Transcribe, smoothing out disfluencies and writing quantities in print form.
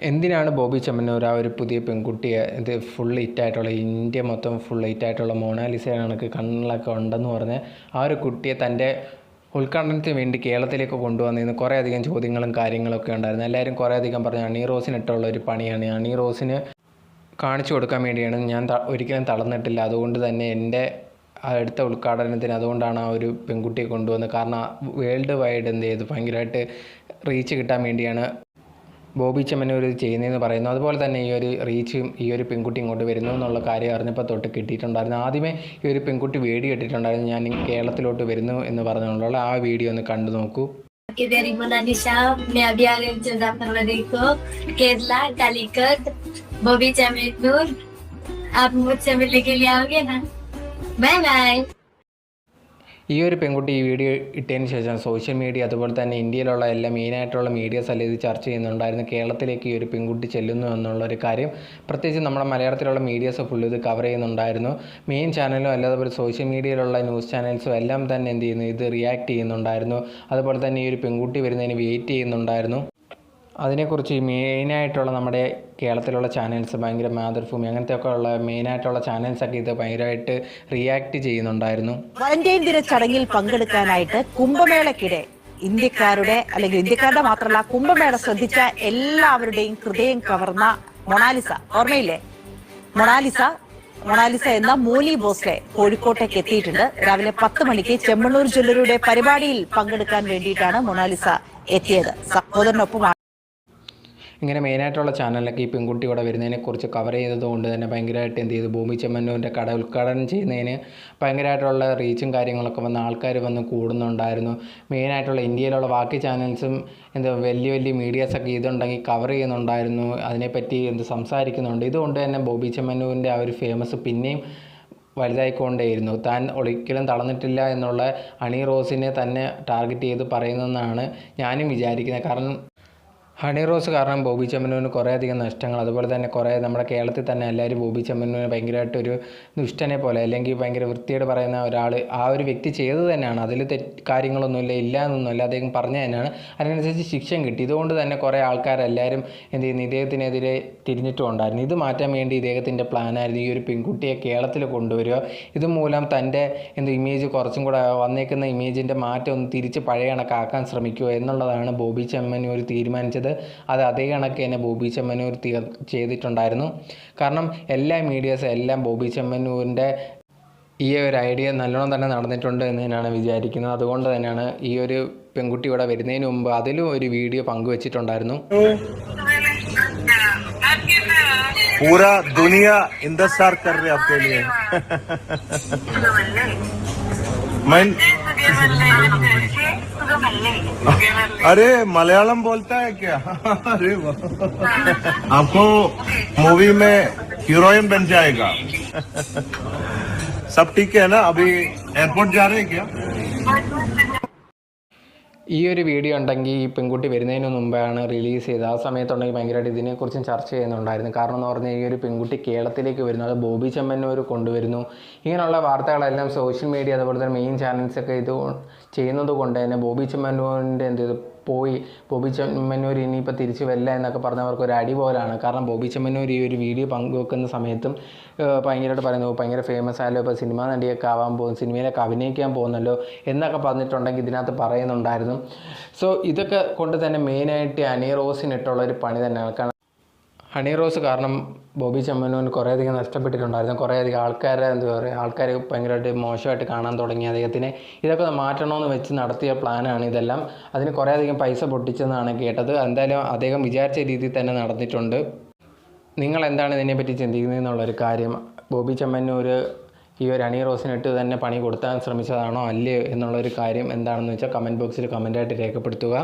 എന്തിനാണ് ബോബി ചെമ്മണ്ണൂർ ആ ഒരു പുതിയ പെൺകുട്ടിയെ ഇത് ഫുൾ ഹിറ്റായിട്ടുള്ള ഇന്ത്യ മൊത്തം ഫുൾ ഹിറ്റായിട്ടുള്ള മൊണാലിസയാണ് കണക്ക് കണ്ണിലൊക്കെ ഉണ്ടെന്ന് പറഞ്ഞ് ആ ഒരു കുട്ടിയെ തൻ്റെ ഉദ്ഘാടനത്തിന് വേണ്ടി കേരളത്തിലേക്ക് കൊണ്ടുവന്നിരുന്നു കുറേ അധികം ചോദ്യങ്ങളും കാര്യങ്ങളൊക്കെ ഉണ്ടായിരുന്നു. എല്ലാവരും കുറേ അധികം പറഞ്ഞു ഹണി റോസിനിട്ടുള്ള ഒരു പണിയാണ്, ഹണി റോസിന് കാണിച്ചു കൊടുക്കാൻ വേണ്ടിയാണ്, ഞാൻ ഒരിക്കലും തളർന്നിട്ടില്ല, അതുകൊണ്ട് തന്നെ എൻ്റെ അടുത്ത ഉദ്ഘാടനത്തിന് അതുകൊണ്ടാണ് ആ ഒരു പെൺകുട്ടിയെ കൊണ്ടുവന്നത്. കാരണം വേൾഡ് വൈഡ് എന്ത് ചെയ്തു ഭയങ്കരമായിട്ട് റീച്ച് കിട്ടാൻ വേണ്ടിയാണ് ബോബി ചെമ്മണ്ണൂർ ചെയ്യുന്നതെന്ന് പറയുന്നു. അതുപോലെ തന്നെ ഈ ഒരു റീച്ചും ഈ ഒരു പെൺകുട്ടി ഇങ്ങോട്ട് വരുന്നു എന്നുള്ള കാര്യം അറിഞ്ഞപ്പോൾ തൊട്ട് കിട്ടിയിട്ടുണ്ടായിരുന്നു. ആദ്യമേ ഈ ഒരു പെൺകുട്ടി വീഡിയോ ഇട്ടിട്ടുണ്ടായിരുന്നു, ഞാൻ കേരളത്തിലോട്ട് വരുന്നു എന്ന് പറഞ്ഞുകൊണ്ടുള്ള ആ വീഡിയോ ഒന്ന് കണ്ടു നോക്കൂ. Dari Monanisha, मैं अभी आ रही हूँ फरवरी को केरला कालीकट बॉबी चैम्बूर। आप मुझसे मिलने के लिए आओगे ना? Bye bye. ഈ ഒരു പെൺകുട്ടി ഈ വീഡിയോ ഇട്ടതിന് ശേഷം സോഷ്യൽ മീഡിയ അതുപോലെ തന്നെ ഇന്ത്യയിലുള്ള എല്ലാ മെയിനായിട്ടുള്ള മീഡിയാസ് എല്ലാം ഇത് ചർച്ച ചെയ്യുന്നുണ്ടായിരുന്നു. കേരളത്തിലേക്ക് ഈ ഒരു പെൺകുട്ടി ചെല്ലുന്നു എന്നുള്ളൊരു കാര്യം പ്രത്യേകിച്ച് നമ്മുടെ മലയാളത്തിലുള്ള മീഡിയാസ് ഫുൾ ഇത് കവർ ചെയ്യുന്നുണ്ടായിരുന്നു. മെയിൻ ചാനലും അല്ലാതെ സോഷ്യൽ മീഡിയയിലുള്ള ന്യൂസ് ചാനൽസും എല്ലാം തന്നെ എന്ത് ചെയ്യുന്നു, ഇത് റിയാക്ട് ചെയ്യുന്നുണ്ടായിരുന്നു. അതുപോലെ തന്നെ ഈ ഒരു പെൺകുട്ടി വരുന്നതിന് വെയിറ്റ് ചെയ്യുന്നുണ്ടായിരുന്നു. അതിനെക്കുറിച്ച് ഈ മെയിനായിട്ടുള്ള നമ്മുടെ കേരളത്തിലുള്ള ചാനൽസ് ഭയങ്കര മാതൃഭൂമി അങ്ങനത്തെയൊക്കെ ഉള്ള മെയിനായിട്ടുള്ള ചാനൽസൊക്കെ ഇത് ഭയങ്കരമായിട്ട് റിയാക്ട് ചെയ്യുന്നുണ്ടായിരുന്നു. വാലന്റൈൻ ദിന ചടങ്ങിൽ പങ്കെടുക്കാനായിട്ട് കുംഭമേളയ്ക്കിടെ ഇന്ത്യക്കാരുടെ മാത്രമല്ല കുംഭമേള ശ്രദ്ധിച്ച എല്ലാവരുടെയും ഹൃദയം കവർന്ന മൊണാലിസ ഓർമ്മയില്ലേ? മൊണാലിസ എന്ന മോലി ബോസ്ലെ കോഴിക്കോട്ടേക്ക് എത്തിയിട്ടുണ്ട്. രാവിലെ 10 മണിക്ക് ചെമ്മണ്ണൂർ ജ്വല്ലറിയുടെ പരിപാടിയിൽ പങ്കെടുക്കാൻ വേണ്ടിയിട്ടാണ് മൊണാലിസ എത്തിയത്. സഹോദരനൊപ്പമാണ്. ഇങ്ങനെ മെയിനായിട്ടുള്ള ചാനലിലൊക്കെ ഈ പെൺകുട്ടി ഇവിടെ വരുന്നതിനെക്കുറിച്ച് കവർ ചെയ്തതുകൊണ്ട് തന്നെ ഭയങ്കരമായിട്ട് എന്ത് ചെയ്തു, ബോബി ചെമ്മണ്ണൂരിൻ്റെ കട ഉദ്ഘാടനം ചെയ്യുന്നതിന് ഭയങ്കരമായിട്ടുള്ള റീച്ചും കാര്യങ്ങളൊക്കെ വന്ന് ആൾക്കാർ വന്ന് കൂടുന്നുണ്ടായിരുന്നു. മെയിനായിട്ടുള്ള ഇന്ത്യയിലുള്ള ബാക്കി ചാനൽസും വലിയ വലിയ മീഡിയാസൊക്കെ ഇതുണ്ടെങ്കിൽ കവർ ചെയ്യുന്നുണ്ടായിരുന്നു, അതിനെപ്പറ്റി സംസാരിക്കുന്നുണ്ട്. ഇതുകൊണ്ട് തന്നെ ബോബി ചെമ്മണ്ണൂരിൻ്റെ ആ ഒരു ഫേമസ് പിന്നെയും വലുതായിക്കൊണ്ടേയിരുന്നു. താൻ ഒരിക്കലും തളർന്നിട്ടില്ല എന്നുള്ള ഹണി റോസിനെ തന്നെ ടാർഗറ്റ് ചെയ്ത് പറയുന്നതെന്നാണ് ഞാനും വിചാരിക്കുന്നത്. കാരണം ഹണി റോസ് കാരണം ബോബി ചെമ്മണ്ണൂരിന് കുറേ അധികം നഷ്ടങ്ങൾ, അതുപോലെ തന്നെ കുറേ നമ്മുടെ കേരളത്തിൽ തന്നെ എല്ലാവരും ബോബി ചെമ്മണ്ണൂരിന് ഭയങ്കരമായിട്ടൊരു ദുഷ്ടനെ പോലെ അല്ലെങ്കിൽ ഭയങ്കര വൃത്തിയോട് പറയുന്ന ഒരാൾ ആ ഒരു വ്യക്തി ചെയ്തത് തന്നെയാണ്. അതിൽ കാര്യങ്ങളൊന്നുമില്ല, ഇല്ല എന്നൊന്നുമില്ല, അദ്ദേഹം പറഞ്ഞു തന്നെയാണ്. അതിനനുസരിച്ച് ശിക്ഷയും കിട്ടി. ഇതുകൊണ്ട് തന്നെ കുറേ ആൾക്കാരെല്ലാവരും എന്ത് ചെയ്യുന്നു, ഇദ്ദേഹത്തിനെതിരെ തിരിഞ്ഞിട്ടുണ്ടായിരുന്നു. ഇത് മാറ്റാൻ വേണ്ടി ഇദ്ദേഹത്തിൻ്റെ പ്ലാനായിരുന്നു ഈ ഒരു പെൺകുട്ടിയെ കേരളത്തിൽ കൊണ്ടുവരിക. ഇതുമൂലം തൻ്റെ ഇമേജ് കുറച്ചും കൂടെ വന്നേക്കുന്ന ഇമേജിൻ്റെ മാറ്റം ഒന്ന് തിരിച്ച് പഴയ കണക്കാക്കാൻ ശ്രമിക്കുക എന്നുള്ളതാണ് ബോബി ചെമ്മണ്ണൂർ തീരുമാനിച്ചത്. അത് അതേ കണക്ക് തന്നെ ബോബി ചെമ്മണ്ണൂർ ചെയ്തിട്ടുണ്ടായിരുന്നു. കാരണം എല്ലാ മീഡിയാസും എല്ലാം ബോബി ചെമ്മണ്ണൂരിൻ്റെ ഈ ഒരു ഐഡിയ നല്ലോണം തന്നെ നടന്നിട്ടുണ്ട് എന്ന് തന്നെയാണ് വിചാരിക്കുന്നത്. അതുകൊണ്ട് തന്നെയാണ് ഈ ഒരു പെൺകുട്ടി ഇവിടെ വരുന്നതിന് മുമ്പ് അതിലും ഒരു വീഡിയോ പങ്കുവച്ചിട്ടുണ്ടായിരുന്നു. पूरा दुनिया इंतजार कर रही है आपके लिए। मैं अरे मलयालम बोलता है क्या? अरे आपको मूवी में हीरोइन बन जाएगा। सब ठीक है ना? अभी एयरपोर्ट जा रहे हैं क्या? ഈ ഒരു വീഡിയോ ഉണ്ടെങ്കിൽ ഈ പെൺകുട്ടി വരുന്നതിന് മുമ്പാണ് റിലീസ് ചെയ്തത്. ആ സമയത്തുണ്ടെങ്കിൽ ഭയങ്കരമായിട്ട് ഇതിനെക്കുറിച്ചും ചർച്ച ചെയ്യുന്നുണ്ടായിരുന്നു. കാരണം എന്ന് പറഞ്ഞാൽ ഈ ഒരു പെൺകുട്ടി കേരളത്തിലേക്ക് വരുന്നു, അത് ബോബി ചെമ്മണ്ണൂർ കൊണ്ടുവരുന്നു, ഇങ്ങനെയുള്ള വാർത്തകളെല്ലാം സോഷ്യൽ മീഡിയ അതുപോലെ തന്നെ മെയിൻ ചാനൽസൊക്കെ ഇത് ചെയ്യുന്നത് കൊണ്ട് തന്നെ ബോബി ചെമ്മണ്ണൂരിൻ്റെ ബോബി ചെമ്മണ്ണൂർ ഇനിയിപ്പോൾ തിരിച്ചു വരില്ല എന്നൊക്കെ പറഞ്ഞവർക്ക് ഒരു അടി പോലാണ്. കാരണം ബോബി ചെമ്മണ്ണൂർ ഈ ഒരു വീഡിയോ പങ്കുവെക്കുന്ന സമയത്തും ഭയങ്കരമായിട്ട് പറയുന്നു, ഭയങ്കര ഫേമസ് ആയാലോ, ഇപ്പോൾ സിനിമാ നടിയൊക്കെ ആവാൻ പോകും, സിനിമയിലൊക്കെ അഭിനയിക്കാൻ പോകുന്നല്ലോ എന്നൊക്കെ പറഞ്ഞിട്ടുണ്ടെങ്കിൽ ഇതിനകത്ത് പറയുന്നുണ്ടായിരുന്നു. സോ ഇതൊക്കെ കൊണ്ട് തന്നെ മെയിനായിട്ട് ഹണി റോസിനിട്ടുള്ളൊരു പണി തന്നെയാണ്. കാരണം ഹണി റോസ് കാരണം ബോബി ചെമ്മണ്ണൂരിന് കുറേയധികം നഷ്ടപ്പെട്ടിട്ടുണ്ടായിരുന്നു. കുറേയധികം ആൾക്കാർ ഭയങ്കരമായിട്ട് മോശമായിട്ട് കാണാൻ തുടങ്ങി അദ്ദേഹത്തിനെ. ഇതൊക്കെ മാറ്റണമെന്ന് വെച്ച് നടത്തിയ പ്ലാനാണ് ഇതെല്ലാം. അതിന് കുറേയധികം പൈസ പൊട്ടിച്ചെന്നാണ് കേട്ടത്. എന്തായാലും അദ്ദേഹം വിചാരിച്ച രീതിയിൽ തന്നെ നടന്നിട്ടുണ്ട്. നിങ്ങൾ എന്താണ് ഇതിനെപ്പറ്റി ചിന്തിക്കുന്നതെന്നുള്ളൊരു കാര്യം, ബോബി ചെമ്മണ്ണൂർ ഈ ഒരു ഹണി റോസിനിട്ട് തന്നെ പണി കൊടുത്താൻ ശ്രമിച്ചതാണോ അല്ലയോ എന്നുള്ളൊരു കാര്യം എന്താണെന്ന് വെച്ചാൽ കമൻറ്റ് ബോക്സിൽ കമൻറ്റായിട്ട് രേഖപ്പെടുത്തുക.